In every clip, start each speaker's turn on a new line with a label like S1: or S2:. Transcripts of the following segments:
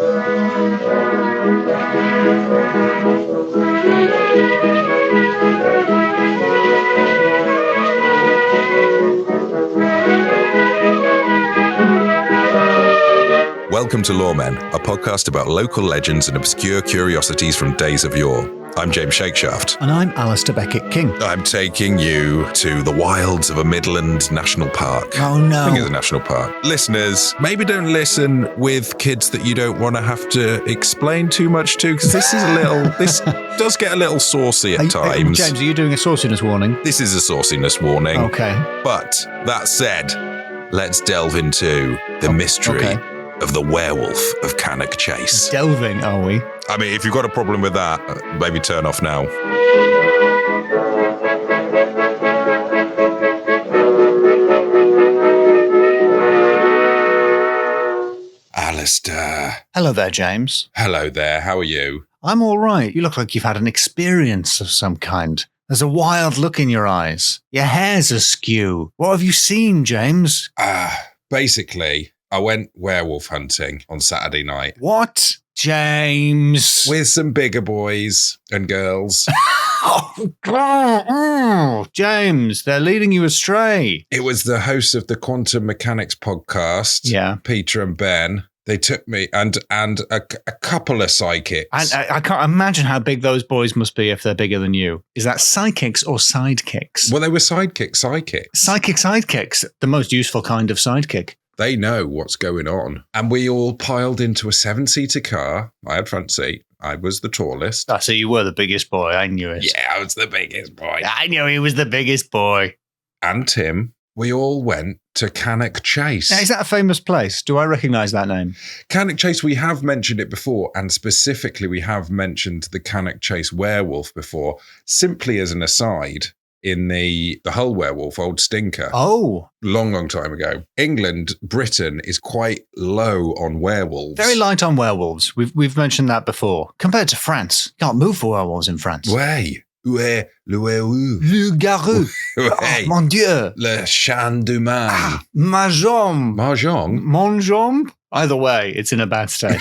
S1: Welcome to Loremen, a podcast about local legends and obscure curiosities from days of yore. I'm James Shakeshaft.
S2: And I'm Alistair Beckett-King.
S1: I'm taking you to the wilds of a Midland National Park.
S2: Oh, no.
S1: I think it's a national park. Listeners, maybe don't listen with kids that you don't want to have to explain too much to, because this does get a little saucy at times.
S2: James, are you doing a sauciness warning?
S1: This is a sauciness warning.
S2: Okay.
S1: But that said, let's delve into the mystery of the werewolf of Cannock Chase.
S2: Delving, are we?
S1: I mean, if you've got a problem with that, maybe turn off now. Alistair.
S2: Hello there, James.
S1: Hello there, how are you?
S2: I'm all right. You look like you've had an experience of some kind. There's a wild look in your eyes. Your hair's askew. What have you seen, James?
S1: Basically, I went werewolf hunting on Saturday night.
S2: What? James.
S1: With some bigger boys and girls.
S2: Oh, James, they're leading you astray.
S1: It was the hosts of the Quantum Mechanics podcast, Peter and Ben. They took me and a couple of psychics.
S2: I can't imagine how big those boys must be if they're bigger than you. Is that psychics or sidekicks?
S1: Well, they were sidekicks.
S2: Psychic sidekicks, the most useful kind of sidekick.
S1: They know what's going on. And we all piled into a 7-seater car. I had front seat. I was the tallest.
S2: So you were the biggest boy. I knew it.
S1: Yeah, I was the biggest boy.
S2: I knew he was the biggest boy.
S1: And Tim, we all went to Cannock Chase.
S2: Now, is that a famous place? Do I recognise that name?
S1: Cannock Chase, we have mentioned it before. And specifically, we have mentioned the Cannock Chase werewolf before. Simply as an aside, in the Hull werewolf, Old Stinker.
S2: Oh.
S1: Long time ago. England, Britain is quite low on werewolves.
S2: Very light on werewolves. We've mentioned that before. Compared to France. Can't move for werewolves in France.
S1: Ouais. Où est le werewolf?
S2: Le garou. Oh, mon Dieu.
S1: Le chien du man.
S2: Ma jambe.
S1: Mahjong?
S2: Mon jambe? Either way, it's in a bad state.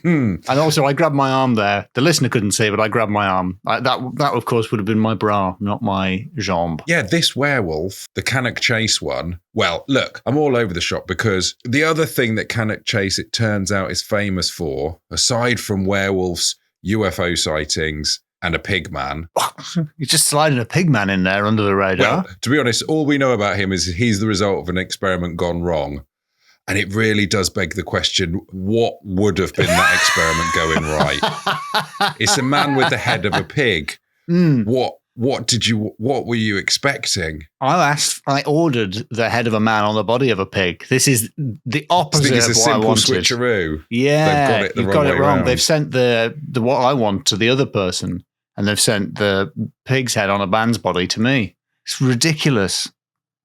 S2: And also, I grabbed my arm there. The listener couldn't see, but I grabbed my arm. That, of course, would have been my bra, not my jambe.
S1: Yeah, this werewolf, the Cannock Chase one, well, look, I'm all over the shop because the other thing that Cannock Chase, it turns out, is famous for, aside from werewolves, UFO sightings, and a pigman.
S2: You're just sliding a pigman in there under the radar.
S1: Well, to be honest, all we know about him is he's the result of an experiment gone wrong. And it really does beg the question, what would have been that experiment going right? It's a man with the head of a pig. What were you expecting?
S2: I ordered the head of a man on the body of a pig. This is the opposite of what I wanted.
S1: It's a simple switcheroo.
S2: Yeah,
S1: they've got it wrong.
S2: They've sent the what I want to the other person, and they've sent the pig's head on a man's body to me. It's ridiculous.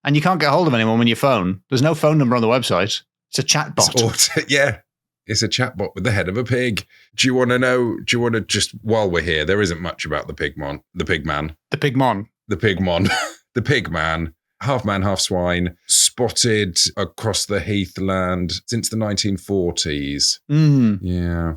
S2: And you can't get hold of anyone when you phone. There's no phone number on the website. It's a chatbot.
S1: Yeah, it's a chatbot with the head of a pig. Do you want to know? Do you want to just, while we're here, there isn't much about the pigman. The pigman. The pigman. Half man, half swine. Spotted across the heathland since the 1940s. Yeah.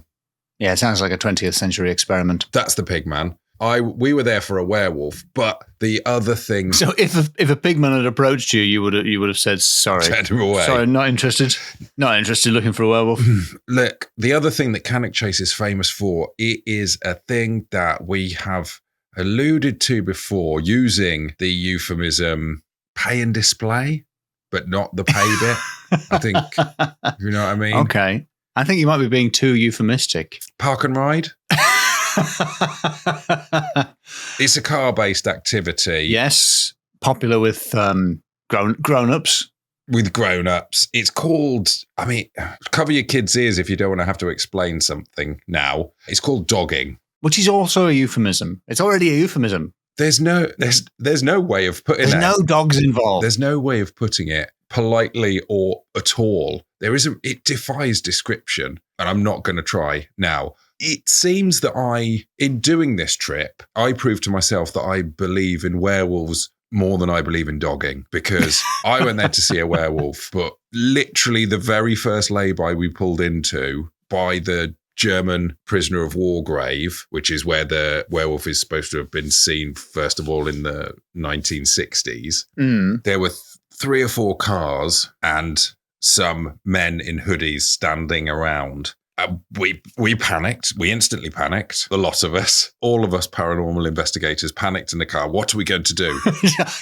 S2: Yeah, it sounds like a 20th century experiment.
S1: That's the pigman. We were there for a werewolf, but the other thing.
S2: So if a pigman had approached you, you would have said sorry.
S1: Send him away.
S2: Sorry, not interested. Not interested. Looking for a werewolf.
S1: Look, the other thing that Cannock Chase is famous for, it is a thing that we have alluded to before, using the euphemism "pay and display," but not the pay bit. I think you know what I mean.
S2: Okay, I think you might be being too euphemistic.
S1: Park and ride. It's a car-based activity.
S2: Yes, popular with grown-ups.
S1: With grown-ups. It's called, I mean, cover your kids' ears if you don't want to have to explain something now. It's called dogging. Which is also a euphemism. It's already a euphemism. There's no way of putting it. There's no dogs involved. There's no way of putting it politely or at all. It defies description, and I'm not going to try now. It seems that in doing this trip, I proved to myself that I believe in werewolves more than I believe in dogging, because I went there to see a werewolf, but literally the very first lay-by we pulled into, by the German prisoner of war grave, which is where the werewolf is supposed to have been seen, first of all, in the 1960s. There were 3 or 4 cars and some men in hoodies standing around. We panicked. We instantly panicked. The lot of us, all of us paranormal investigators panicked in the car. What are we going to do?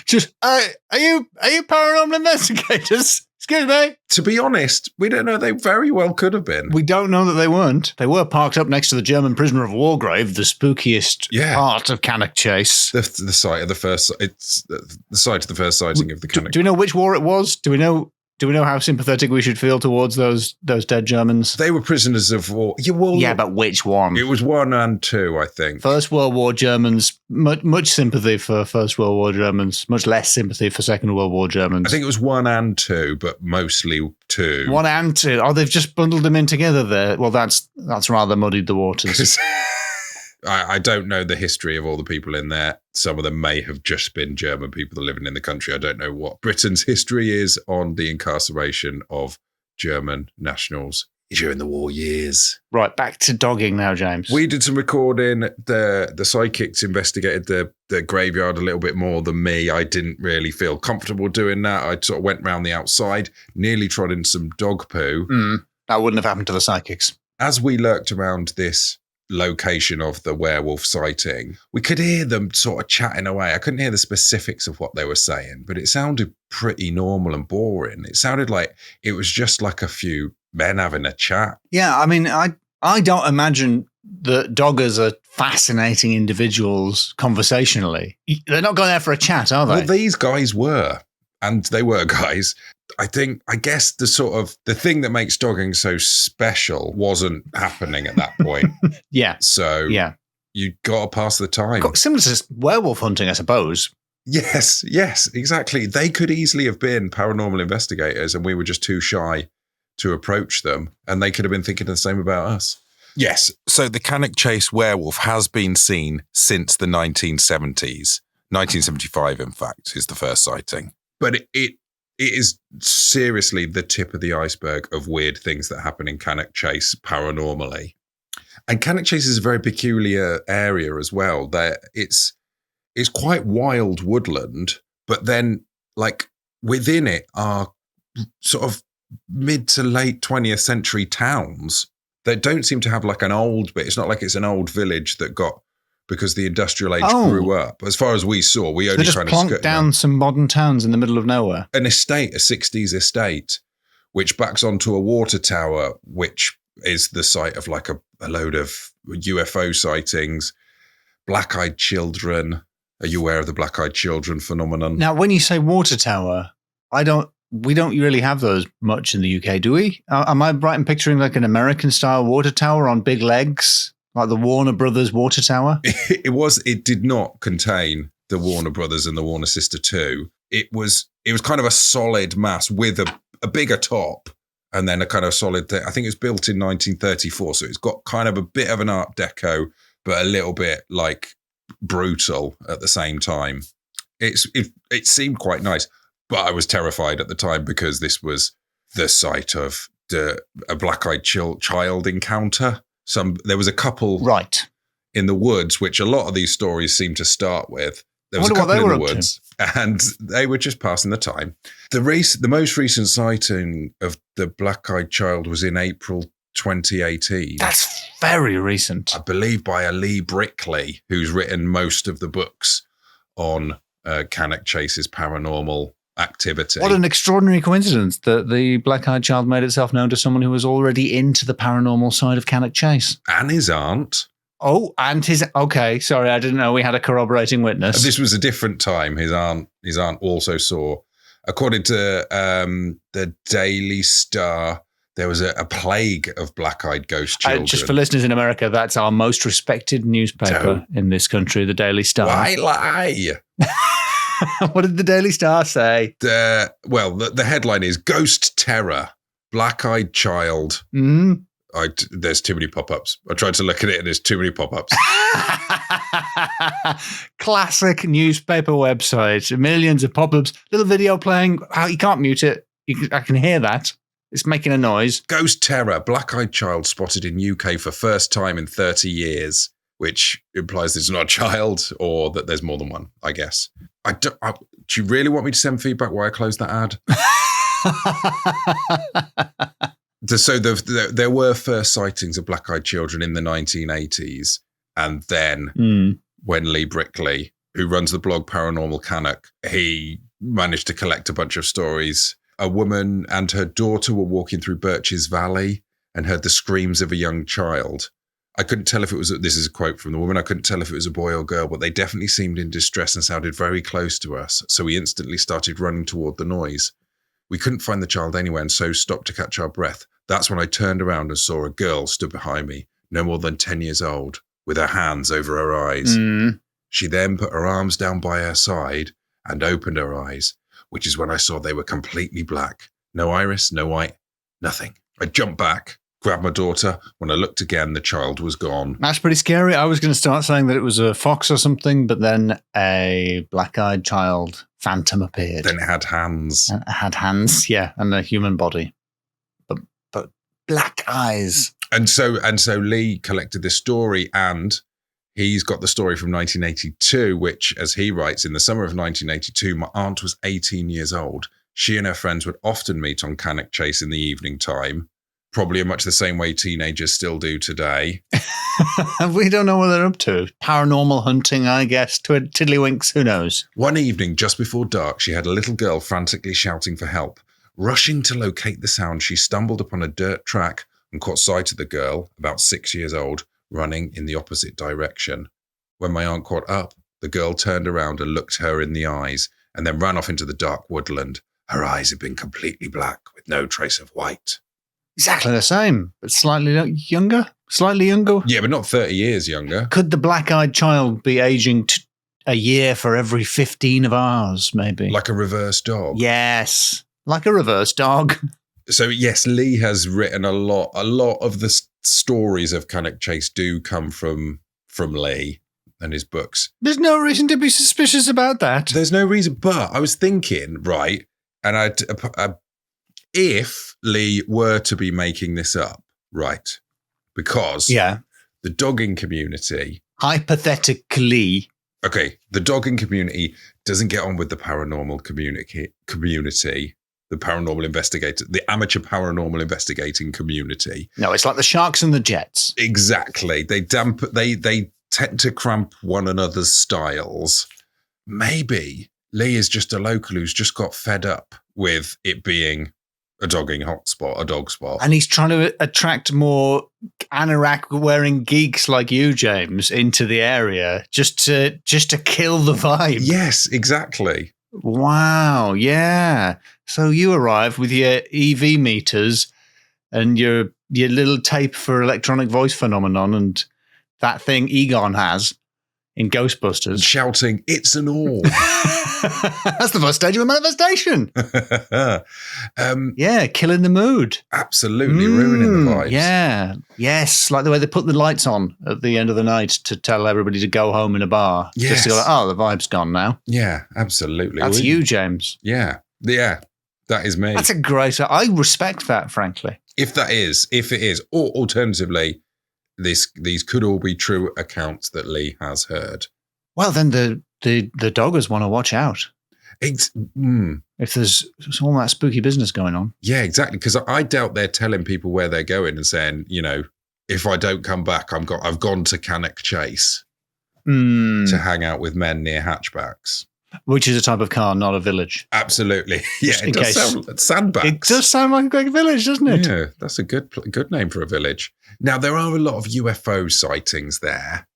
S2: Just, are you paranormal investigators? Excuse me.
S1: To be honest, we don't know. They very well could have been.
S2: We don't know that they weren't. They were parked up next to the German prisoner of war grave, the spookiest part of Cannock Chase.
S1: The site of the first. It's the site of the first sighting of the Cannock.
S2: Do we know which war it was? Do we know how sympathetic we should feel towards those dead Germans?
S1: They were prisoners of war.
S2: Yeah, but which one?
S1: It was 1 and 2, I think.
S2: First World War Germans, much sympathy for First World War Germans, much less sympathy for Second World War Germans.
S1: I think it was 1 and 2, but mostly 2.
S2: 1 and 2. Oh, they've just bundled them in together there. Well, that's rather muddied the waters.
S1: I don't know the history of all the people in there. Some of them may have just been German people living in the country. I don't know what Britain's history is on the incarceration of German nationals during the war years.
S2: Right, back to dogging now, James.
S1: We did some recording. The psychics investigated the graveyard a little bit more than me. I didn't really feel comfortable doing that. I sort of went round the outside, nearly trod in some dog poo.
S2: That wouldn't have happened to the psychics.
S1: As we lurked around this location of the werewolf sighting, we could hear them sort of chatting away. I couldn't hear the specifics of what they were saying, but it sounded pretty normal and boring. It sounded like it was just like a few men having a chat.
S2: Yeah, I mean, I don't imagine that doggers are fascinating individuals conversationally. They're not going there for a chat, are they?
S1: Well, these guys were, and they were guys. I guess the thing that makes dogging so special wasn't happening at that point.
S2: Yeah.
S1: So you got to pass the time.
S2: Similar to werewolf hunting, I suppose.
S1: Yes, exactly. They could easily have been paranormal investigators and we were just too shy to approach them. And they could have been thinking the same about us. Yes. So the Cannock Chase werewolf has been seen since the 1970s. 1975, in fact, is the first sighting. But it is seriously the tip of the iceberg of weird things that happen in Cannock Chase paranormally. And Cannock Chase is a very peculiar area as well. It's quite wild woodland, but then like within it are sort of mid to late 20th century towns that don't seem to have like an old bit. It's not like it's an old village that got, because the industrial age grew up. As far as we saw, we only
S2: kind of plonked down some modern towns in the middle of nowhere.
S1: An estate, a 60s estate, which backs onto a water tower, which is the site of like a load of UFO sightings, black-eyed children. Are you aware of the black-eyed children phenomenon?
S2: Now, when you say water tower, we don't really have those much in the UK, do we? Am I right in picturing like an American-style water tower on big legs? Like the Warner Brothers water tower?
S1: It did not contain the Warner Brothers and the Warner Sister 2. It was kind of a solid mass with a bigger top and then a kind of solid thing. I think it was built in 1934. So it's got kind of a bit of an Art Deco, but a little bit like brutal at the same time. It seemed quite nice, but I was terrified at the time because this was the site of a black-eyed child encounter. There was a couple in the woods, which a lot of these stories seem to start with. There was a couple in the woods, and they were just passing the time. The most recent sighting of the black-eyed child was in April 2018.
S2: That's very recent.
S1: I believe by a Lee Brickley, who's written most of the books on Cannock Chase's paranormal activity.
S2: What an extraordinary coincidence that the black-eyed child made itself known to someone who was already into the paranormal side of Cannock Chase.
S1: And his aunt.
S2: Oh, and his... Okay, sorry, I didn't know we had a corroborating witness.
S1: This was a different time. His aunt also saw, according to the Daily Star, there was a plague of black-eyed ghost children.
S2: Just for listeners in America, that's our most respected newspaper in this country, the Daily Star.
S1: Why lie?
S2: What did the Daily Star say?
S1: The headline is Ghost Terror, Black-Eyed Child.
S2: Mm.
S1: There's too many pop-ups. I tried to look at it and there's too many pop-ups.
S2: Classic newspaper website. Millions of pop-ups. Little video playing. You can't mute it. I can hear that. It's making a noise.
S1: Ghost terror. Black-eyed child spotted in UK for first time in 30 years, which implies there's not a child or that there's more than one, I guess. Do you really want me to send feedback why I closed that ad? So there were first sightings of black-eyed children in the 1980s. And then when Lee Brickley, who runs the blog Paranormal Cannock, he managed to collect a bunch of stories. A woman and her daughter were walking through Birches Valley and heard the screams of a young child. I couldn't tell if it was, this is a quote from the woman, I couldn't tell if it was a boy or girl, but they definitely seemed in distress and sounded very close to us. So we instantly started running toward the noise. We couldn't find the child anywhere and so stopped to catch our breath. That's when I turned around and saw a girl stood behind me, no more than 10 years old, with her hands over her eyes. She then put her arms down by her side and opened her eyes, which is when I saw they were completely black. No iris, no white, nothing. I jumped back, grabbed my daughter. When I looked again, the child was gone.
S2: That's pretty scary. I was going to start saying that it was a fox or something, but then a black-eyed child phantom appeared.
S1: Then it had hands.
S2: And it had hands, yeah, and a human body. But black eyes.
S1: And so Lee collected this story, and he's got the story from 1982, which, as he writes, in the summer of 1982, my aunt was 18 years old. She and her friends would often meet on Cannock Chase in the evening time, probably in much the same way teenagers still do today.
S2: We don't know what they're up to. Paranormal hunting, I guess. Tiddlywinks, who knows?
S1: One evening, just before dark, she had a little girl frantically shouting for help. Rushing to locate the sound, she stumbled upon a dirt track and caught sight of the girl, about 6 years old, running in the opposite direction. When my aunt caught up, the girl turned around and looked her in the eyes and then ran off into the dark woodland. Her eyes had been completely black with no trace of white.
S2: Exactly the same, but slightly younger? Slightly younger?
S1: Yeah, but not 30 years younger.
S2: Could the black-eyed child be aging a year for every 15 of ours, maybe?
S1: Like a reverse dog?
S2: Yes, like a reverse dog.
S1: So yes, Lee has written a lot of the stories of Cannock Chase do come from Lee and his books.
S2: There's no reason to be suspicious about that.
S1: There's no reason, but I was thinking, right, and if Lee were to be making this up, right, because the dogging community...
S2: Hypothetically.
S1: Okay, the dogging community doesn't get on with the paranormal community. The paranormal investigator, the amateur paranormal investigating community.
S2: No, it's like the Sharks and the Jets.
S1: Exactly. They tend to cramp one another's styles. Maybe Lee is just a local who's just got fed up with it being a dogging hotspot, a dog spot.
S2: And he's trying to attract more anorak-wearing geeks like you, James, into the area just to kill the vibe.
S1: Yes, exactly.
S2: Wow, yeah. So you arrive with your EV meters and your little tape for electronic voice phenomenon and that thing Egon has in Ghostbusters.
S1: Shouting, "It's an orb."
S2: That's the first stage of a manifestation. Yeah, killing the mood.
S1: Absolutely ruining the vibes.
S2: Yeah, yes, like the way they put the lights on at the end of the night to tell everybody to go home in a bar.
S1: Yes.
S2: Just to go like, oh, the vibe's gone now.
S1: Yeah, absolutely.
S2: That's you, James.
S1: Yeah, that is me.
S2: That's a great... I respect that, frankly.
S1: If it is, or alternatively, these could all be true accounts that Lee has heard.
S2: Well, then the doggers want to watch out. If there's all that spooky business going on.
S1: Yeah, exactly. Because I doubt they're telling people where they're going and saying, if I don't come back, I've gone to Cannock Chase to hang out with men near hatchbacks.
S2: Which is a type of car, not a village.
S1: Absolutely. Yeah, it does sound like sandbags.
S2: It does sound like a great village, doesn't it?
S1: Yeah, that's a good name for a village. Now, there are a lot of UFO sightings there.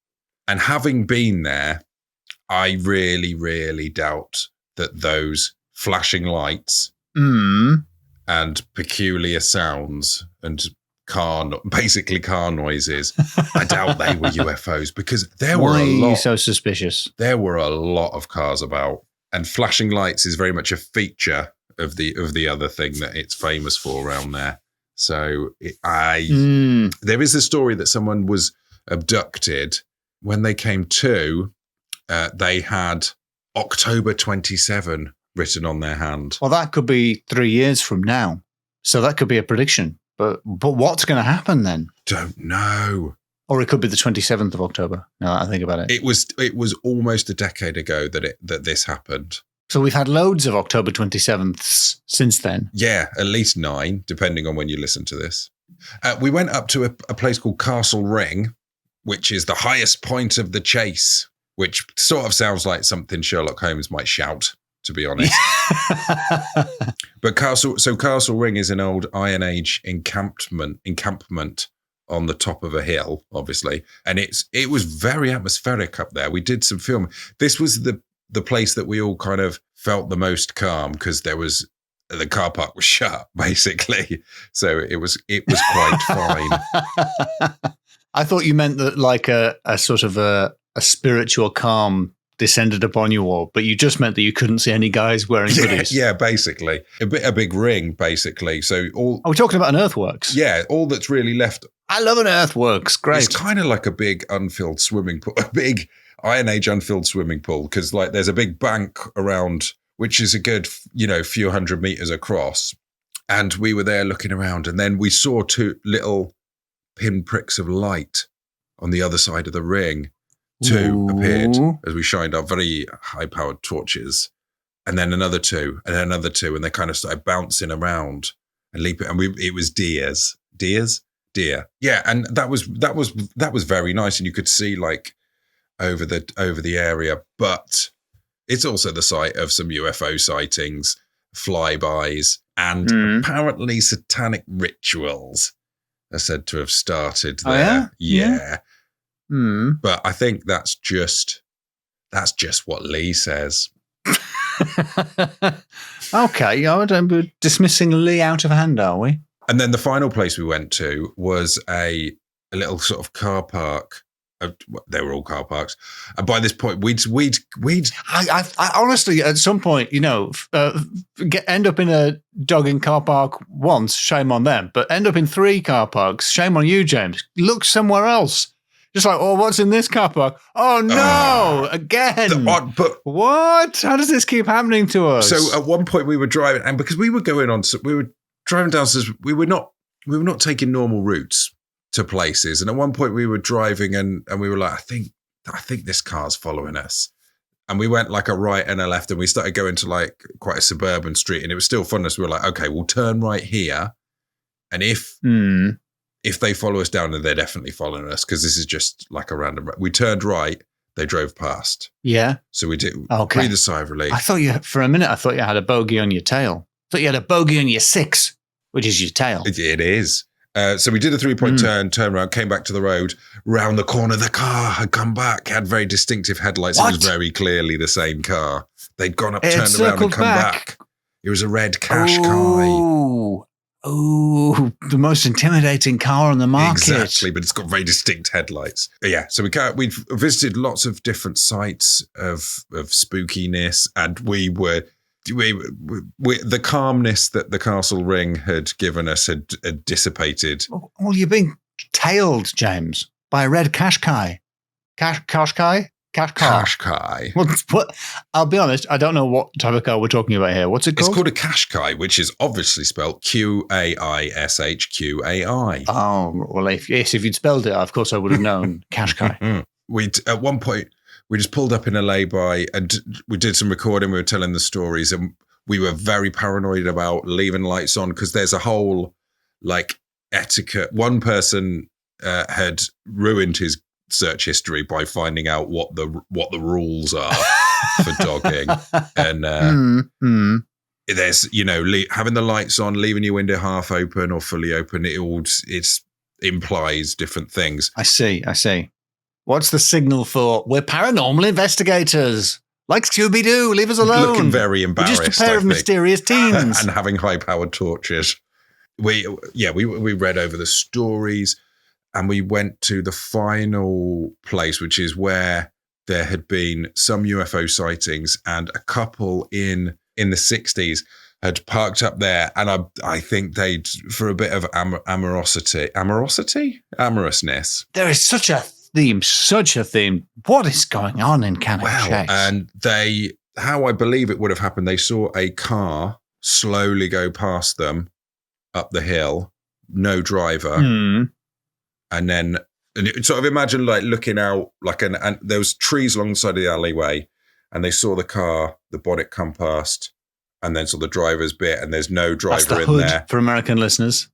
S1: And having been there, I really, really doubt that those flashing lights and peculiar sounds and basically car noises, I doubt they were UFOs because
S2: Why are you so suspicious?
S1: There were a lot of cars about, and flashing lights is very much a feature of the other thing that it's famous for around there. So there is a story that someone was abducted. When they came to, they had October 27 written on their hand.
S2: Well, that could be 3 years from now. So that could be a prediction. But what's going to happen then?
S1: Don't know.
S2: Or it could be the 27th of October. Now that I think about it.
S1: It was almost a decade ago that this happened.
S2: So we've had loads of October 27th since then.
S1: Yeah, at least 9, depending on when you listen to this. We went up to a place called Castle Ring, which is the highest point of the chase, which sort of sounds like something Sherlock Holmes might shout, to be honest. But Castle Ring is an old Iron Age encampment on the top of a hill, obviously. And it was very atmospheric up there. We did some film. This was the place that we all kind of felt the most calm because the car park was shut, basically. So it was quite fine.
S2: I thought you meant that like a sort of a spiritual calm descended upon you all, but you just meant that you couldn't see any guys wearing hoodies.
S1: Yeah, basically. A big ring, basically. So
S2: Are we talking about an earthworks?
S1: Yeah, all that's really left.
S2: I love an earthworks. Great.
S1: It's kind of like a big unfilled swimming pool, a big Iron Age unfilled swimming pool, because like there's a big bank around, which is a good, few hundred meters across. And we were there looking around, and then we saw 2 little pinpricks of light on the other side of the ring. 2 appeared as we shined our very high-powered torches, and then another 2, and then another 2, and they kind of started bouncing around and leaping. And it was deer. Yeah, and that was very nice, and you could see like over the area. But it's also the site of some UFO sightings, flybys, and apparently satanic rituals are said to have started there.
S2: Oh, yeah?
S1: But I think that's just what Lee says.
S2: Okay, we're dismissing Lee out of hand, are we?
S1: And then the final place we went to was a little sort of car park. They were all car parks, and by this point, we'd.
S2: I honestly, at some point, end up in a dogging car park once, shame on them. But end up in 3 car parks, shame on you, James. Look somewhere else. Just like, what's in this car park? Oh no, again!
S1: But
S2: what? How does this keep happening to us?
S1: So at one point we were driving, and because we were driving downstairs, we were not taking normal routes to places. And at one point we were driving, and we were like, I think this car's following us. And we went like a right and a left, and we started going to like quite a suburban street, and it was still fun. We were like, okay, we'll turn right here, and if they follow us down, then they're definitely following us, because this is just like a random. We turned right, they drove past.
S2: Yeah.
S1: So we did.
S2: Okay.
S1: Breathe a sigh of relief.
S2: For a minute, I thought you had a bogey on your tail. I thought you had a bogey on your 6, which is your tail.
S1: It is. So we did a 3-point turn around, came back to the road, round the corner. The car had come back, had very distinctive headlights.
S2: What?
S1: It was very clearly the same car. They'd gone up, turned around, and come back. It was a red Qashqai.
S2: Oh, the most intimidating car on the market.
S1: Exactly, but it's got very distinct headlights. Yeah, so we visited lots of different sites of spookiness, and we the calmness that the Castle Ring had given us had dissipated.
S2: Well, you're being tailed, James, by a red Qashqai. Qashqai?
S1: Qashqai.
S2: What? I'll be honest, I don't know what type of car we're talking about here. What's it called?
S1: It's called a Qashqai, which is obviously spelled Qaishqai.
S2: Oh, well, if you'd spelled it, of course I would have known. Qashqai.
S1: At one point, we just pulled up in a lay-by, and we did some recording. We were telling the stories, and we were very paranoid about leaving lights on, because there's a whole like etiquette. One person had ruined his search history by finding out what the rules are for dogging, and there's having the lights on, leaving your window half open or fully open. It implies different things.
S2: I see. What's the signal for we're paranormal investigators? Like Scooby-Doo, leave us alone.
S1: Looking very embarrassed.
S2: We're just a pair of mysterious teens.
S1: And having high-powered torches. We read over the stories, and we went to the final place, which is where there had been some UFO sightings, and a couple in the 60s had parked up there, and I think they'd, for a bit of amorousness.
S2: There is such a theme. What is going on in Cannock Chase?
S1: And how I believe it would have happened, they saw a car slowly go past them, up the hill, no driver. And then sort of imagine like looking out and there was trees alongside of the alleyway, and they saw the car, the bonnet come past, and then saw the driver's bit, and there's no driver
S2: That's the
S1: in
S2: hood
S1: there.
S2: For American listeners.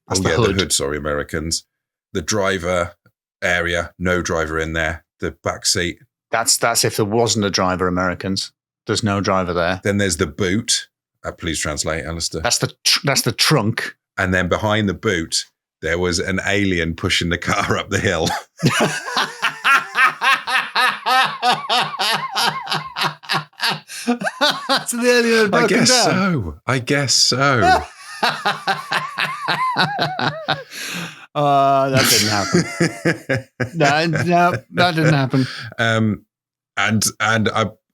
S2: That's
S1: the hood. Sorry, Americans. The driver area, no driver in there. The back seat.
S2: That's if there wasn't a driver, Americans. There's no driver there.
S1: Then there's the boot. Please translate, Alistair.
S2: That's the trunk.
S1: And then behind the boot, there was an alien pushing the car up the hill.
S2: That's the alien had broken down.
S1: I guess so.
S2: That didn't happen. No, that didn't happen.
S1: And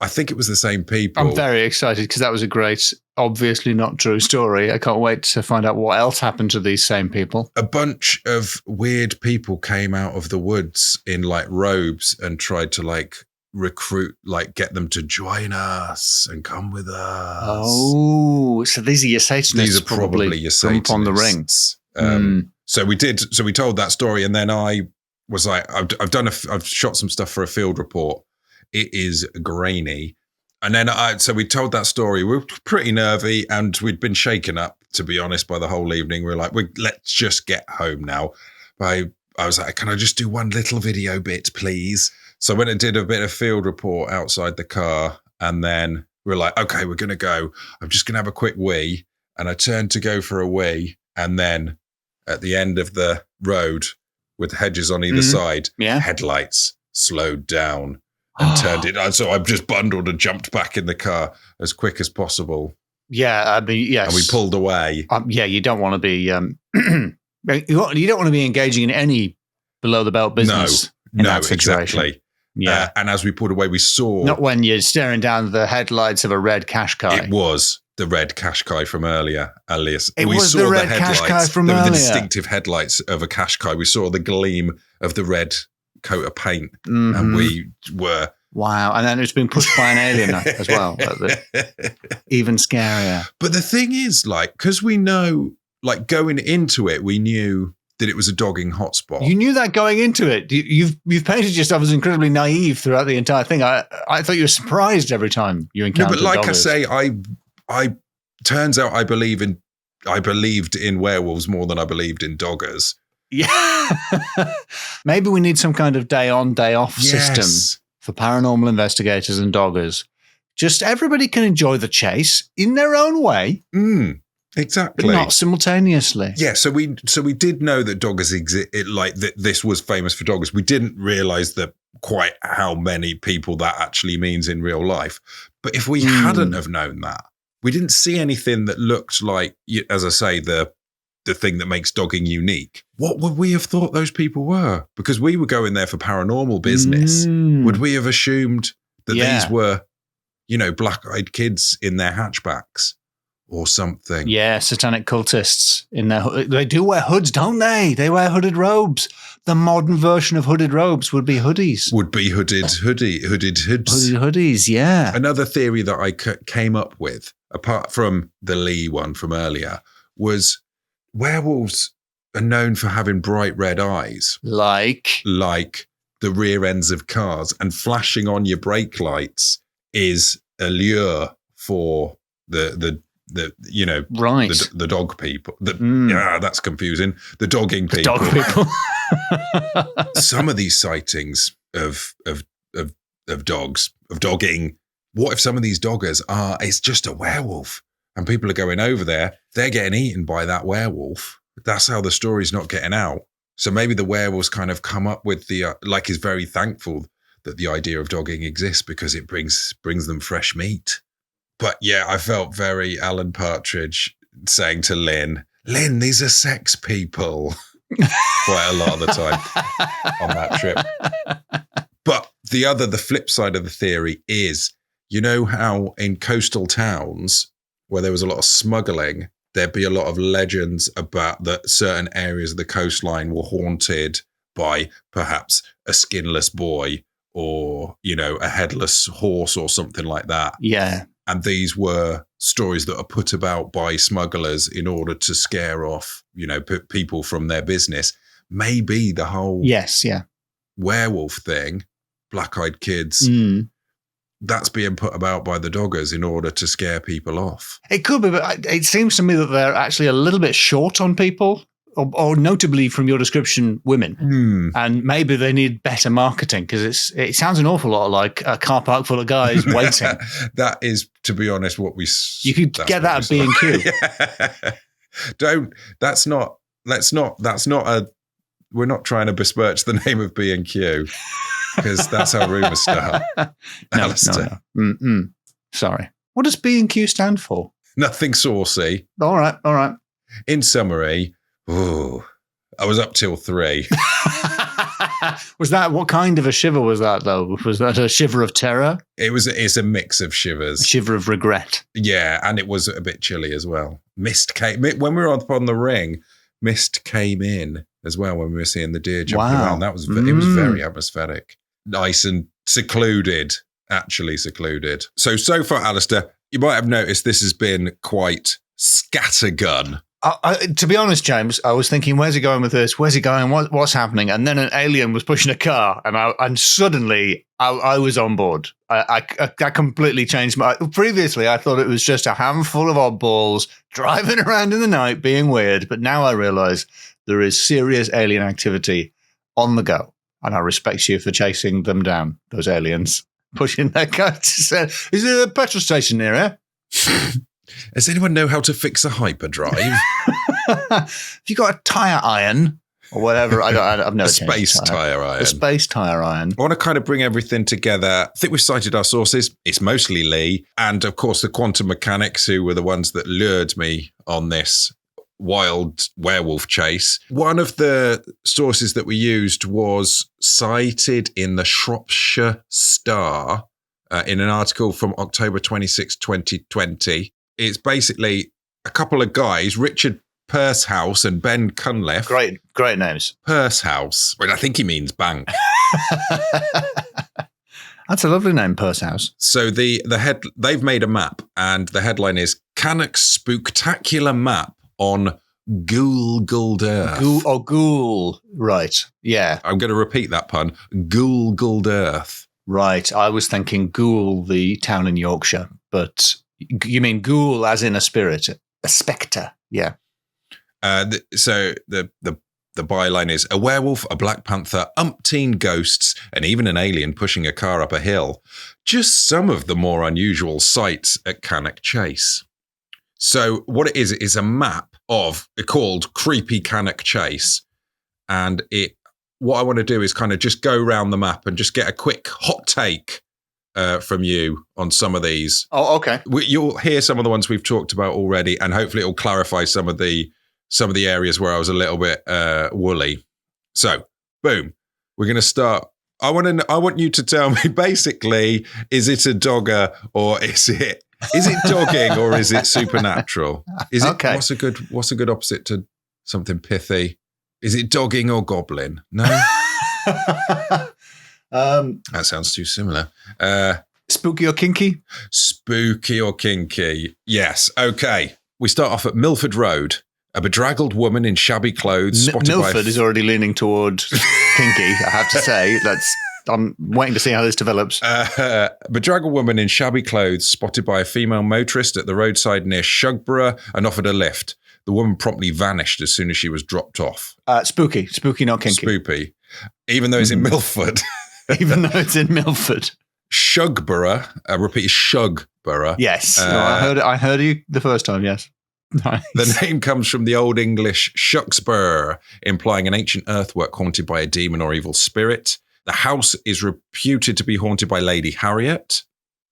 S1: I think it was the same people.
S2: I'm very excited because that was a great, obviously not true story. I can't wait to find out what else happened to these same people.
S1: A bunch of weird people came out of the woods in like robes and tried to like recruit, like get them to join us and come with us.
S2: Oh, so these are your Satanists.
S1: These are probably your Satanists.
S2: On the ring.
S1: So we told that story, and then I was like, I've shot some stuff for a field report. It is grainy. And then so we told that story. We were pretty nervy, and we'd been shaken up, to be honest, by the whole evening. We were like, let's just get home now. I was like, can I just do one little video bit, please? So I went and did a bit of field report outside the car, and then we were like, okay, we're going to go. I'm just going to have a quick wee. And I turned to go for a wee, and then at the end of the road with hedges on either side, headlights slowed down and turned it on. So I've just bundled and jumped back in the car as quick as possible.
S2: Yeah, I mean, yes.
S1: And we pulled away.
S2: You don't want to be you don't want to be engaging in any below the belt business.
S1: No, exactly. Yeah, and as we pulled away, we saw
S2: not when you're staring down the headlights of a red Qashqai.
S1: It was the red Qashqai from earlier, Alias.
S2: We saw the red Qashqai from earlier.
S1: The distinctive headlights of a Qashqai. We saw the gleam of the red coat of paint, and we were
S2: wow. And then it's been pushed by an alien as well. Even scarier.
S1: But the thing is, like, because we know, like, going into it, we knew that it was a dogging hotspot.
S2: You knew that going into it. You've painted yourself as incredibly naive throughout the entire thing. I thought you were surprised every time you encountered.
S1: No, but like
S2: doggers.
S1: I say, I turns out I believed in werewolves more than I believed in doggers.
S2: Yeah. Maybe we need some kind of day on, day off system for paranormal investigators and doggers. Just everybody can enjoy the chase in their own way.
S1: Exactly.
S2: But not simultaneously.
S1: Yeah, so we did know that doggers exist, like that this was famous for doggers. We didn't realize that quite how many people that actually means in real life. But if we hadn't have known that, we didn't see anything that looked like, as I say, the thing that makes dogging unique. What would we have thought those people were? Because we were going there for paranormal business. Would we have assumed that these were, black-eyed kids in their hatchbacks? Or something.
S2: Yeah, satanic cultists in they do wear hoods, don't they? They wear hooded robes. The modern version of hooded robes would be hoodies.
S1: Would be hooded hoods.
S2: Hooded hoodies, yeah.
S1: Another theory that I came up with, apart from the Lee one from earlier, was werewolves are known for having bright red eyes.
S2: Like
S1: the rear ends of cars, and flashing on your brake lights is a lure for the dog people. That's confusing. The dogging people. Some of these sightings of dogs, of dogging. What if some of these doggers it's just a werewolf, and people are going over there, they're getting eaten by that werewolf. That's how the story's not getting out. So maybe the werewolves kind of come up with is very thankful that the idea of dogging exists because it brings them fresh meat. But yeah, I felt very Alan Partridge saying to Lynn, these are sex people quite a lot of the time on that trip. But the flip side of the theory is, you know how in coastal towns where there was a lot of smuggling, there'd be a lot of legends about that certain areas of the coastline were haunted by perhaps a skinless boy or, a headless horse or something like that.
S2: Yeah.
S1: And these were stories that are put about by smugglers in order to scare off, people from their business. Maybe the whole werewolf thing, black-eyed kids, that's being put about by the doggers in order to scare people off.
S2: It could be, but it seems to me that they're actually a little bit short on people, or notably from your description, women. And maybe they need better marketing, because it sounds an awful lot like a car park full of guys waiting.
S1: That is, to be honest, what we...
S2: You could get that at B&Q.
S1: We're not trying to besmirch the name of B&Q, because that's how rumours start.
S2: No. Sorry. What does B&Q stand for?
S1: Nothing saucy.
S2: All right.
S1: In summary, I was up till 3.
S2: What kind of a shiver was that, though? Was that a shiver of terror?
S1: It's a mix of shivers.
S2: A shiver of regret.
S1: Yeah, and it was a bit chilly as well. Mist came when we were up on the ring. Mist came in as well when we were seeing the deer jumping around. It was very atmospheric, nice and secluded. Actually secluded. So far, Alistair, you might have noticed this has been quite scattergun.
S2: To be honest, James, I was thinking, where's he going with this? Where's he going? What's happening? And then an alien was pushing a car, and suddenly I was on board. I completely changed my... Previously, I thought it was just a handful of oddballs driving around in the night being weird, but now I realise there is serious alien activity on the go, and I respect you for chasing them down, those aliens, pushing their cars. Is there a petrol station near here?
S1: Does anyone know how to fix a hyperdrive?
S2: Have you got a tyre iron or whatever? I've never
S1: a space tyre iron.
S2: A space tyre iron.
S1: I want to kind of bring everything together. I think we've cited our sources. It's mostly Lee. And of course, the quantum mechanics, who were the ones that lured me on this wild werewolf chase. One of the sources that we used was cited in the Shropshire Star in an article from October 26, 2020. It's basically a couple of guys, Richard Pursehouse and Ben Cunliffe.
S2: Great names.
S1: Pursehouse, but I think he means bank.
S2: That's a lovely name, Pursehouse.
S1: So they've made a map, and the headline is Cannock's Spooktacular Map on Ghoul Earth.
S2: Ghoul. Right. Yeah.
S1: I'm going to repeat that pun. Ghoul Earth. Right.
S2: I was thinking Ghoul, the town in Yorkshire, but you mean ghoul as in a spirit, a spectre. Yeah.
S1: So the byline is a werewolf, a black panther, umpteen ghosts, and even an alien pushing a car up a hill. Just some of the more unusual sights at Cannock Chase. So what it is a map called Creepy Cannock Chase. And what I want to do is kind of just go around the map and just get a quick hot take from you on some of these.
S2: Oh, okay.
S1: You'll hear some of the ones we've talked about already, and hopefully it'll clarify some of the areas where I was a little bit woolly. So, boom, we're going to start. I want you to tell me basically, is it a dogger or is it dogging or is it supernatural? Is it
S2: okay?
S1: What's a good opposite to something pithy? Is it dogging or goblin? No. That sounds too similar.
S2: Spooky or kinky?
S1: Spooky or kinky. Yes. Okay. We start off at Milford Road. A bedraggled woman in shabby clothes spotted
S2: Milford is already leaning toward kinky, I have to say. I'm waiting to see how this develops.
S1: Bedraggled woman in shabby clothes spotted by a female motorist at the roadside near Shugborough and offered a lift. The woman promptly vanished as soon as she was dropped off.
S2: Spooky, not kinky.
S1: Spoopy. Even though it's in Milford.
S2: Even though it's in Milford.
S1: Shugborough. I repeat, Shugborough.
S2: Yes. I heard you the first time, yes. Nice.
S1: The name comes from the Old English Shuxburgh, implying an ancient earthwork haunted by a demon or evil spirit. The house is reputed to be haunted by Lady Harriet,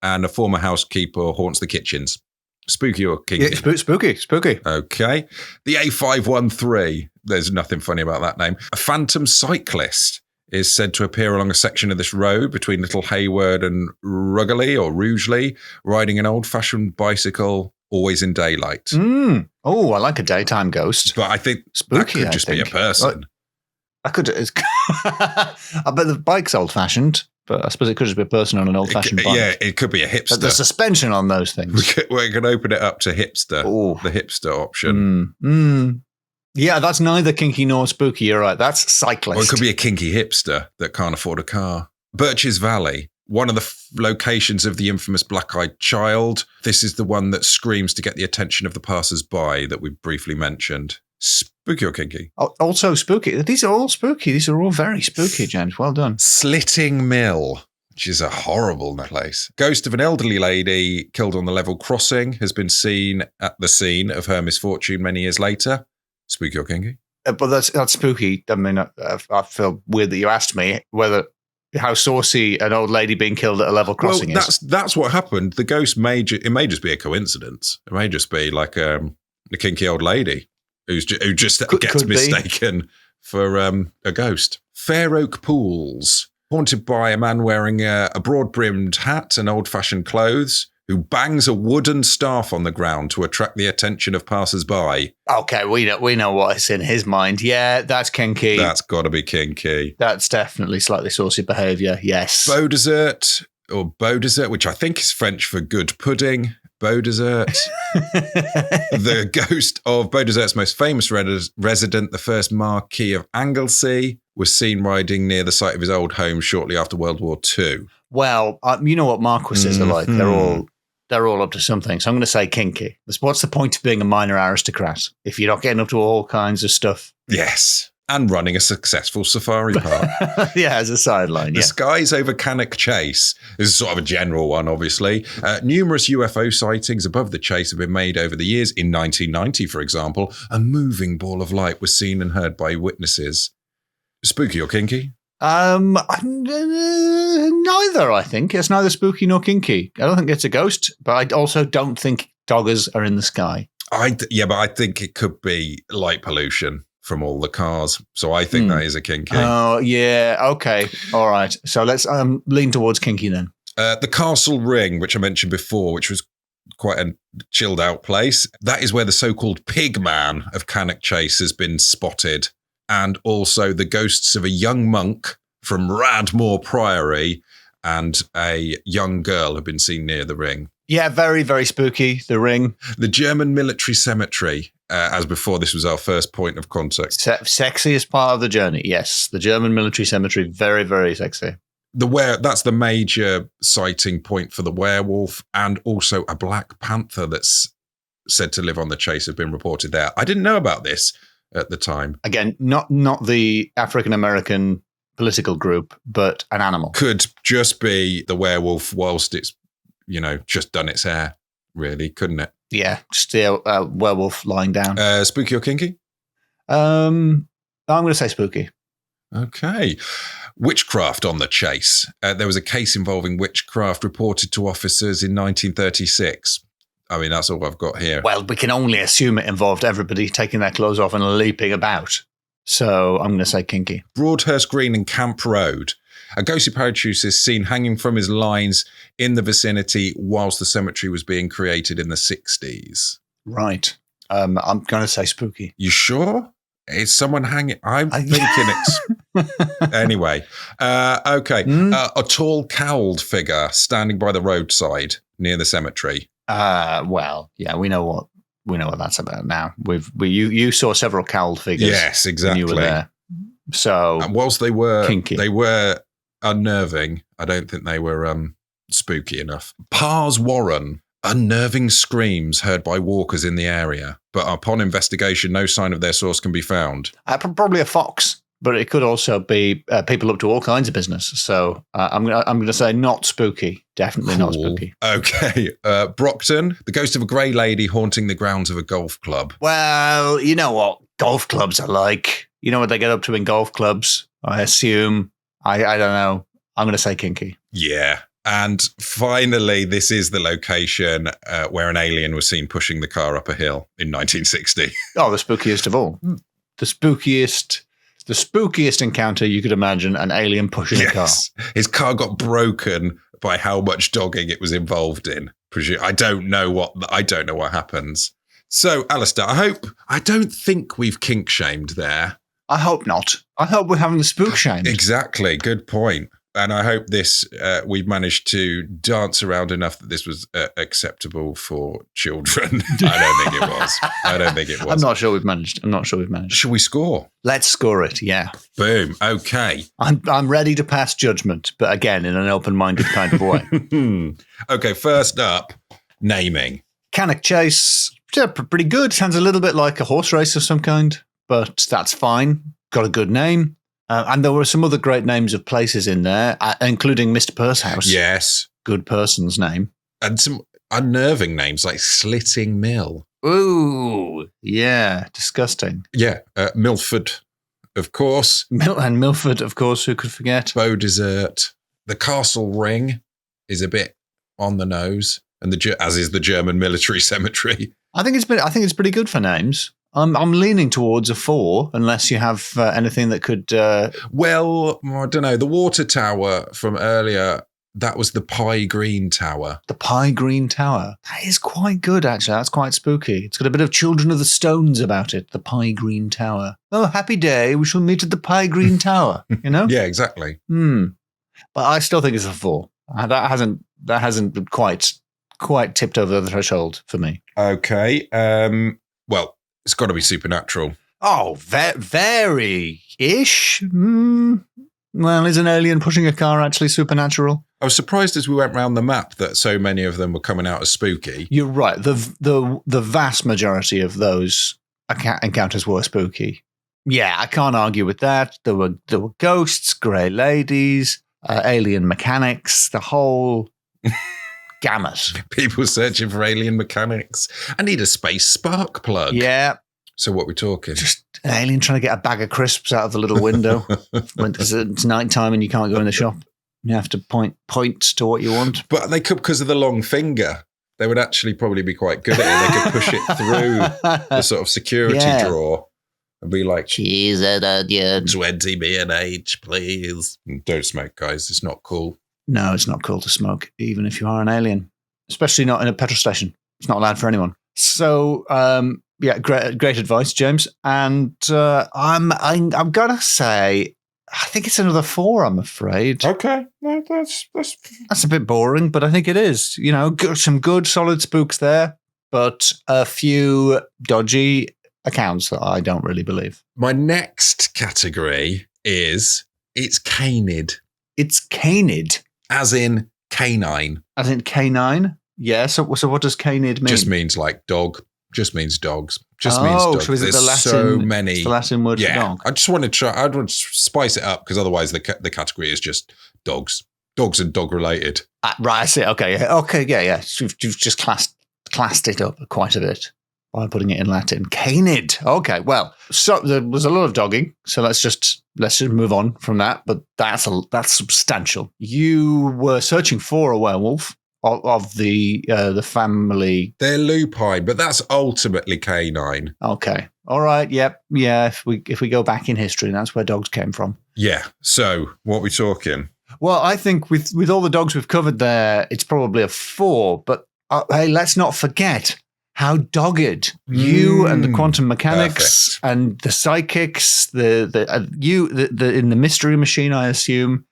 S1: and a former housekeeper haunts the kitchens. Spooky or kinky?
S2: Yeah, spooky.
S1: Okay. The A513. There's nothing funny about that name. A phantom cyclist is said to appear along a section of this road between Little Hayward and Rugeley, riding an old-fashioned bicycle, always in daylight.
S2: Oh, I like a daytime ghost.
S1: But I think
S2: spooky,
S1: that could just be a person.
S2: I bet the bike's old-fashioned. But I suppose it could just be a person on an old-fashioned bike.
S1: Yeah, it could be a hipster.
S2: But the suspension on those things.
S1: We can open it up to hipster, the hipster option.
S2: Yeah, that's neither kinky nor spooky. You're right. That's cyclist.
S1: Or it could be a kinky hipster that can't afford a car. Birches Valley, one of the locations of the infamous black-eyed child. This is the one that screams to get the attention of the passers-by that we briefly mentioned. Spooky or kinky?
S2: Also spooky. These are all spooky. These are all very spooky, James. Well done.
S1: Slitting Mill, which is a horrible place. Ghost of an elderly lady killed on the level crossing has been seen at the scene of her misfortune many years later. Spooky or kinky?
S2: But that's spooky. I mean, I feel weird that you asked me how saucy an old lady being killed at a level crossing is.
S1: That's what happened. The ghost may just be a coincidence. It may just be like a kinky old lady who just gets mistaken for a ghost. Fair Oak Pools, haunted by a man wearing a broad-brimmed hat and old-fashioned clothes, who bangs a wooden staff on the ground to attract the attention of passers-by.
S2: Okay, we know what is in his mind. Yeah, that's kinky.
S1: That's got to be kinky.
S2: That's definitely slightly saucy behaviour, yes.
S1: Beau Dessert, which I think is French for good pudding. Beau Dessert. The ghost of Beau Dessert's most famous resident, the first Marquis of Anglesey, was seen riding near the site of his old home shortly after World War II.
S2: Well, you know what marquises are like. They're all up to something. So I'm going to say kinky. What's the point of being a minor aristocrat if you're not getting up to all kinds of stuff?
S1: Yes. And running a successful safari park.
S2: Yeah, as a sideline.
S1: The skies over Cannock Chase. This is sort of a general one, obviously. Numerous UFO sightings above the chase have been made over the years. In 1990, for example, a moving ball of light was seen and heard by witnesses. Spooky or kinky?
S2: Neither, I think. It's neither spooky nor kinky. I don't think it's a ghost, but I also don't think doggers are in the sky.
S1: But I think it could be light pollution from all the cars. So I think that is a kinky.
S2: Oh, yeah. Okay. All right. So let's lean towards kinky then.
S1: The Castle Ring, which I mentioned before, which was quite a chilled out place. That is where the so-called pigman of Cannock Chase has been spotted. And also the ghosts of a young monk from Radmore Priory and a young girl have been seen near the ring.
S2: Yeah, very, very spooky, the ring.
S1: The German military cemetery, as before, this was our first point of contact.
S2: Sexiest part of the journey, yes. The German military cemetery, very, very sexy.
S1: That's the major sighting point for the werewolf, and also a black panther that's said to live on the chase have been reported there. I didn't know about this at the time.
S2: Again, not the African-American political group, but an animal.
S1: Could just be the werewolf whilst it's, just done its hair, really, couldn't it?
S2: Yeah, just a werewolf lying down.
S1: Spooky or kinky?
S2: I'm going to say spooky.
S1: Okay. Witchcraft on the chase. There was a case involving witchcraft reported to officers in 1936. I mean, that's all I've got here.
S2: Well, we can only assume it involved everybody taking their clothes off and leaping about. So I'm going to say kinky.
S1: Broadhurst Green and Camp Road. A ghostly parachutist is seen hanging from his lines in the vicinity whilst the cemetery was being created in the 60s.
S2: Right. I'm going to say spooky.
S1: You sure? Is someone hanging? I'm thinking it's... Anyway. Okay. A tall cowled figure standing by the roadside near the cemetery.
S2: Well, yeah, we know what that's about now. You saw several cowled figures.
S1: Yes, exactly.
S2: When you were there. So,
S1: and whilst they were
S2: kinky.
S1: They were unnerving, I don't think they were spooky enough. Parrs Warren, unnerving screams heard by walkers in the area, but upon investigation, no sign of their source can be found.
S2: Probably a fox. But it could also be people up to all kinds of business. So I'm going to say not spooky. Definitely not spooky.
S1: Okay. Brockton, the ghost of a grey lady haunting the grounds of a golf club.
S2: Well, you know what golf clubs are like. You know what they get up to in golf clubs, I assume. I don't know. I'm going to say kinky.
S1: Yeah. And finally, this is the location where an alien was seen pushing the car up a hill in 1960.
S2: Oh, the spookiest of all. The spookiest encounter you could imagine, an alien pushing a car.
S1: His car got broken by how much dogging it was involved in. I don't know what happens. So, Alistair, I don't think we've kink shamed there.
S2: I hope not. I hope we're having the spook shame.
S1: Exactly. Good point. And I hope we've managed to dance around enough that this was acceptable for children. I don't think it was.
S2: I'm not sure we've managed.
S1: Should we score?
S2: Let's score it, yeah.
S1: Boom. Okay.
S2: I'm ready to pass judgment, but again, in an open-minded kind of way.
S1: Okay, first up, naming.
S2: Cannock Chase, pretty good. Sounds a little bit like a horse race of some kind, but that's fine. Got a good name. And there were some other great names of places in there, including Mr. Pursehouse.
S1: Yes.
S2: Good person's name.
S1: And some unnerving names like Slitting Mill.
S2: Ooh, yeah, disgusting.
S1: Yeah, Milford, of course.
S2: Milford, of course, who could forget?
S1: Bow Desert. The Castle Ring is a bit on the nose, and as is the German military cemetery.
S2: I think it's pretty good for names. I'm leaning towards a 4, unless you have anything that could.
S1: Well, I don't know. The water tower from earlier, that was the Pie Green Tower.
S2: The Pie Green Tower. That is quite good, actually. That's quite spooky. It's got a bit of Children of the Stones about it. The Pie Green Tower. Oh, happy day. We shall meet at the Pie Green Tower. You know?
S1: Yeah, exactly.
S2: But I still think it's a 4. That hasn't quite tipped over the threshold for me.
S1: Okay. Well. It's got to be supernatural.
S2: Oh, very-ish. Well, is an alien pushing a car actually supernatural?
S1: I was surprised as we went round the map that so many of them were coming out as spooky.
S2: You're right. The vast majority of those encounters were spooky. Yeah, I can't argue with that. There were ghosts, grey ladies, alien mechanics, the whole gamut.
S1: People searching for alien mechanics. I need a space spark plug.
S2: Yeah.
S1: So what we're talking?
S2: Just an alien trying to get a bag of crisps out of the little window when it's nighttime and you can't go in the shop. You have to point to what you want.
S1: But they could, because of the long finger, they would actually probably be quite good at it. They could push it through the sort of security drawer and be like,
S2: cheese and onion.
S1: 20 B&H, please. Don't smoke, guys. It's not cool.
S2: No, it's not cool to smoke, even if you are an alien, especially not in a petrol station. It's not allowed for anyone. So, yeah, great advice, James. And I'm gonna say, I think it's another 4. I'm afraid.
S1: Okay, no, that's
S2: a bit boring, but I think it is. You know, some good solid spooks there, but a few dodgy accounts that I don't really believe.
S1: My next category is it's canid.
S2: It's canid.
S1: As in canine.
S2: As in canine? Yeah, so what does canid mean?
S1: Just means like dog. Just means dogs. Just means dogs.
S2: So is it
S1: There's
S2: the Latin,
S1: so many.
S2: It's the Latin word for dog.
S1: I just want to try. I'd want to spice it up because otherwise the category is just dogs. Dogs and dog related.
S2: Right, I see. Okay, yeah. You've just classed it up quite a bit by putting it in Latin. Canid. Okay, well, so there was a lot of dogging, so let's just move on from that. But that's substantial. You were searching for a werewolf of the family.
S1: They're lupine, but that's ultimately canine.
S2: Okay, all right, yep, yeah. If we go back in history, that's where dogs came from.
S1: Yeah. So what are we talking?
S2: Well, I think with all the dogs we've covered there, it's probably a 4. But hey, let's not forget how dogged you and the quantum mechanics and the psychics, the in the mystery machine, I assume,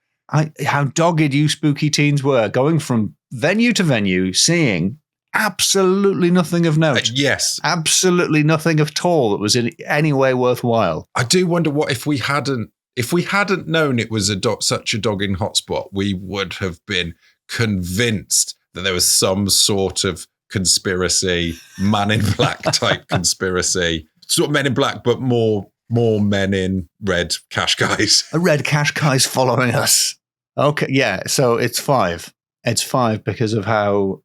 S2: how dogged you spooky teens were, going from venue to venue, seeing absolutely nothing of note.
S1: Yes.
S2: Absolutely nothing at all that was in any way worthwhile.
S1: I do wonder what if we hadn't known it was such a dogging hotspot, we would have been convinced that there was some sort of conspiracy, Man in Black type conspiracy. Sort of Men in Black, but more men in red cash guys.
S2: A red cash guy's following us. Okay, yeah, so it's 5. It's 5 because of how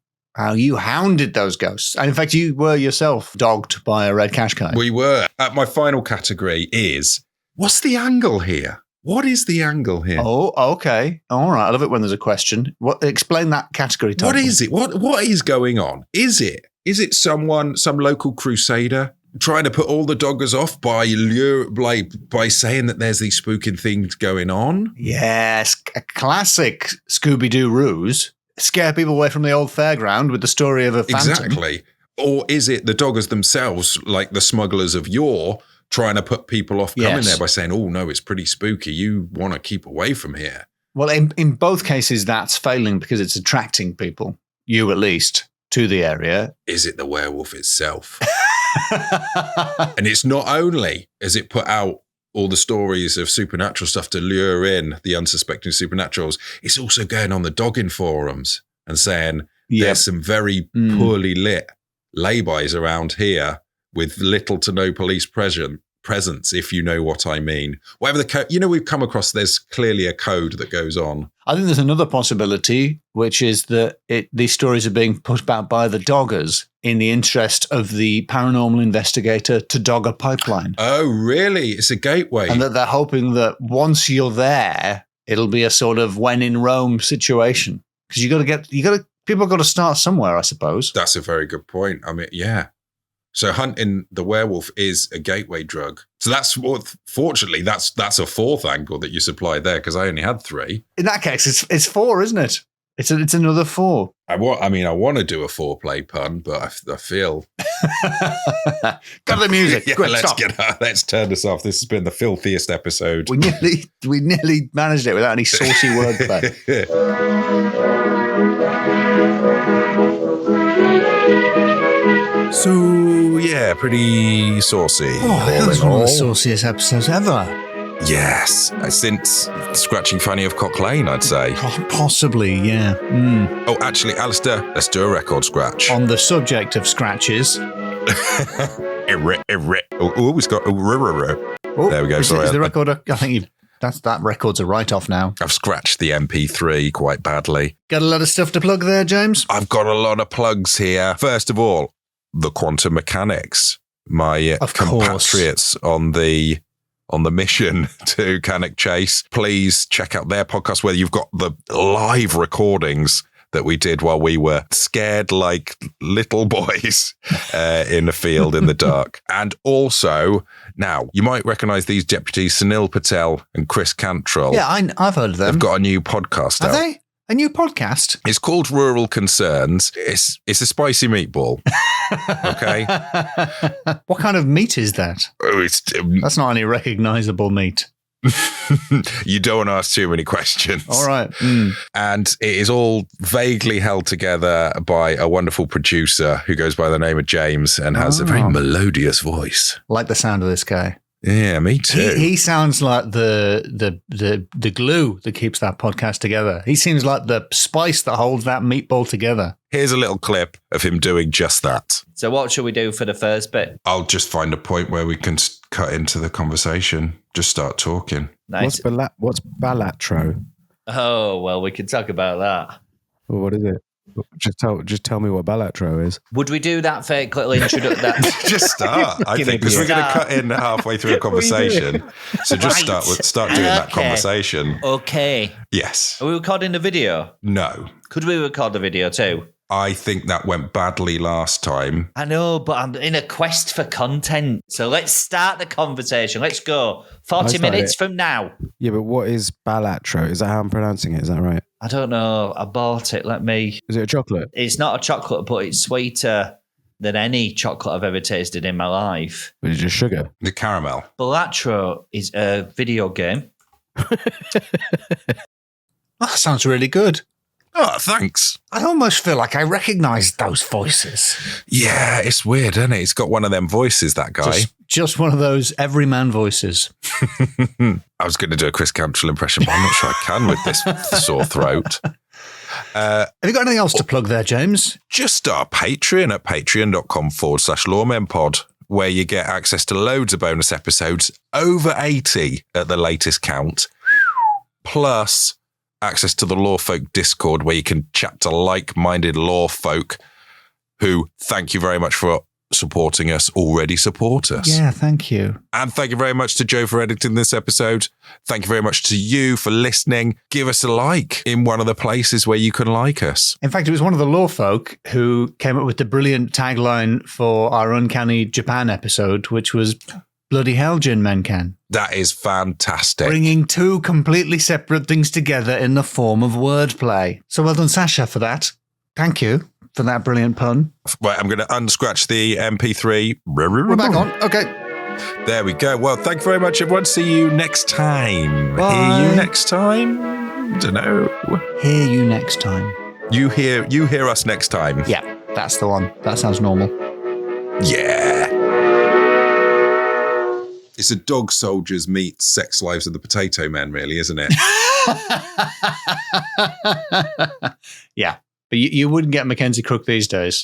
S2: you hounded those ghosts. And in fact, you were yourself dogged by a red cash guy.
S1: We were. My final category is, what's the angle here? What is the angle here?
S2: Oh, okay. All right. I love it when there's a question. Explain that category title.
S1: What is it? What is going on? Is it some local crusader trying to put all the doggers off by saying that there's these spooking things going on?
S2: Yes, a classic Scooby-Doo ruse. Scare people away from the old fairground with the story of a phantom.
S1: Exactly. Or is it the doggers themselves, like the smugglers of yore, trying to put people off coming there by saying, oh, no, it's pretty spooky. You want to keep away from here.
S2: Well, in both cases, that's failing because it's attracting people, you at least, to the area.
S1: Is it the werewolf itself? And it's not only has it put out all the stories of supernatural stuff to lure in the unsuspecting supernaturals, it's also going on the dogging forums and saying there's some very poorly lit laybys around here with little to no police presence, if you know what I mean. Whatever the code, we've come across, there's clearly a code that goes on.
S2: I think there's another possibility, which is that these stories are being put out by the doggers in the interest of the paranormal investigator to dog a pipeline.
S1: Oh, really? It's a gateway.
S2: And that they're hoping that once you're there, it'll be a sort of when in Rome situation. Because people got to start somewhere, I suppose.
S1: That's a very good point. I mean, yeah. So hunting the werewolf is a gateway drug. So fortunately, that's a fourth angle that you supplied there, because I only had 3.
S2: In that case, it's 4, isn't it? It's another 4.
S1: I want to do a foreplay pun, but I feel
S2: got the music.
S1: Yeah,
S2: Quick,
S1: let's turn this off. This has been the filthiest episode.
S2: We nearly managed it without any saucy wordplay.
S1: So, yeah, pretty saucy.
S2: That was one of the sauciest episodes ever.
S1: Yes, since Scratching Fanny of Cock Lane, I'd say.
S2: Possibly, yeah.
S1: Oh, actually, Alistair, let's do a record scratch.
S2: On the subject of scratches.
S1: We've got... There we go, sorry.
S2: Is the record... I think that record's a write-off now.
S1: I've scratched the MP3 quite badly.
S2: Got a lot of stuff to plug there, James?
S1: I've got a lot of plugs here. First of all, the quantum mechanics, my compatriots on the mission to Cannock Chase. Please check out their podcast where you've got the live recordings that we did while we were scared like little boys in the field in the dark. And also, now, you might recognize these deputies, Sunil Patel and Chris Cantrell.
S2: Yeah, I've heard of them.
S1: They've got a new podcast out.
S2: Are they? A new podcast?
S1: It's called Rural Concerns. It's a spicy meatball. Okay.
S2: What kind of meat is that?
S1: Oh,
S2: that's not any recognizable meat.
S1: You don't want to ask too many questions.
S2: All right.
S1: And it is all vaguely held together by a wonderful producer who goes by the name of James and has a very melodious voice.
S2: Like the sound of this guy.
S1: Yeah, me too.
S2: He sounds like the glue that keeps that podcast together. He seems like the spice that holds that meatball together.
S1: Here's a little clip of him doing just that.
S3: So what should we do for the first bit?
S1: I'll just find a point where we can cut into the conversation. Just start talking.
S3: Nice.
S4: What's balatro?
S3: Oh, well, we can talk about that.
S4: Well, what is it? Just tell me what balatro is.
S3: Would we do that fake little introduction?
S1: Just start, I think, because we're going to cut in halfway through a conversation. So just start doing that conversation.
S3: Okay.
S1: Yes.
S3: Are we recording the video?
S1: No.
S3: Could we record the video too?
S1: I think that went badly last time.
S3: I know, but I'm in a quest for content. So let's start the conversation. Let's go. 40 minutes from now.
S4: Yeah, but what is balatro? Is that how I'm pronouncing it? Is that right?
S3: I don't know. I bought it.
S4: Is it a chocolate?
S3: It's not a chocolate, but it's sweeter than any chocolate I've ever tasted in my life.
S4: But it's just sugar.
S1: The caramel.
S3: Balatro is a video game.
S2: That sounds really good.
S1: Oh, thanks.
S2: I almost feel like I recognise those voices.
S1: Yeah, it's weird, isn't it? It's got one of them voices, that guy.
S2: Just one of those everyman voices.
S1: I was going to do a Chris Cantrell impression, but I'm not sure I can with this sore throat.
S2: Have you got anything else to plug there, James?
S1: Just our Patreon at patreon.com/loremenpod, where you get access to loads of bonus episodes, over 80 at the latest count, plus access to the Lore Folk Discord, where you can chat to like-minded lore folk who, thank you very much for supporting us, already support us.
S2: Yeah, thank you.
S1: And thank you very much to Joe for editing this episode. Thank you very much to you for listening. Give us a like in one of the places where you can like us.
S2: In fact, it was one of the lore folk who came up with the brilliant tagline for our Uncanny Japan episode, which was, bloody hell, Jin Men can.
S1: That is fantastic.
S2: Bringing two completely separate things together in the form of wordplay. So well done, Sasha, for that. Thank you for that brilliant pun.
S1: Right, I'm going to unscratch the MP3.
S2: We're back on. Okay.
S1: There we go. Well, thank you very much, everyone. See you next time.
S2: Bye.
S1: Hear you next time. Don't know.
S2: Hear you next time.
S1: You hear us next time.
S2: Yeah, that's the one. That sounds normal.
S1: Yeah. It's a dog soldiers meet sex lives of the potato men, really, isn't it?
S2: Yeah, but you wouldn't get Mackenzie Crook these days.